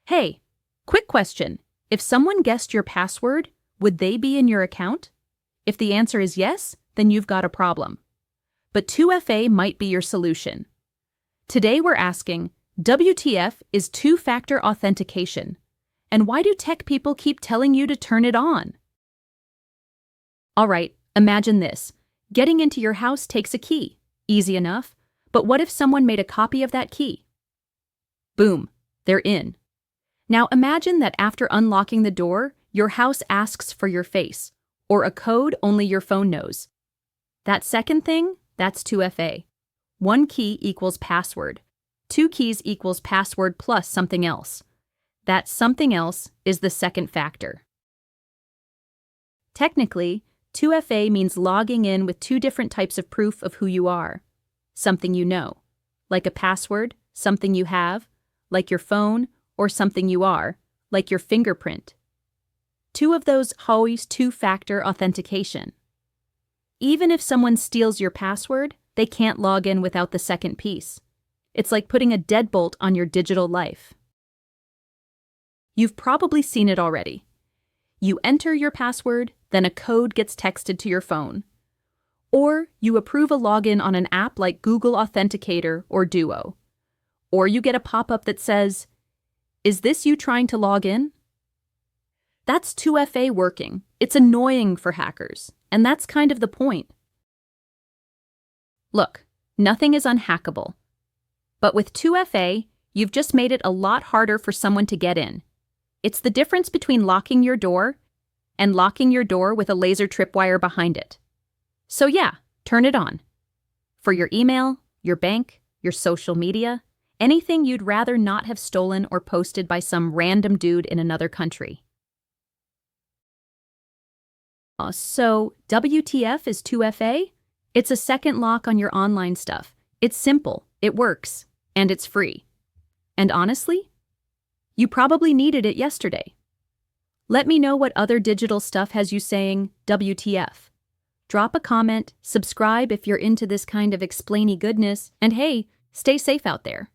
Hey, quick question. If someone guessed your password, would they be in your account? If the answer is yes, then you've got a problem. But 2FA might be your solution. Today we're asking, WTF is two-factor authentication? And why do tech people keep telling you to turn it on? All right, imagine this. Getting into your house takes a key. Easy enough. But what if someone made a copy of that key? Boom, they're in. Now imagine that after unlocking the door, your house asks for your face, or a code only your phone knows. That second thing, that's 2FA. One key equals password. Two keys equals password plus something else. That something else is the second factor. Technically, 2FA means logging in with two different types of proof of who you are. Something you know, like a password, something you have, like your phone, or something you are, like your fingerprint. Two of those always two-factor authentication. Even if someone steals your password, they can't log in without the second piece. It's like putting a deadbolt on your digital life. You've probably seen it already. You enter your password, then a code gets texted to your phone. Or you approve a login on an app like Google Authenticator or Duo. Or you get a pop-up that says, "Is this you trying to log in?" That's 2FA working. It's annoying for hackers, and that's kind of the point. Look, nothing is unhackable. But with 2FA, you've just made it a lot harder for someone to get in. It's the difference between locking your door and locking your door with a laser tripwire behind it. So yeah, turn it on. For your email, your bank, your social media, anything you'd rather not have stolen or posted by some random dude in another country. So, WTF is 2FA? It's a second lock on your online stuff. It's simple, it works, and it's free. And honestly, you probably needed it yesterday. Let me know what other digital stuff has you saying WTF. Drop a comment, subscribe if you're into this kind of explainy goodness, and hey, stay safe out there.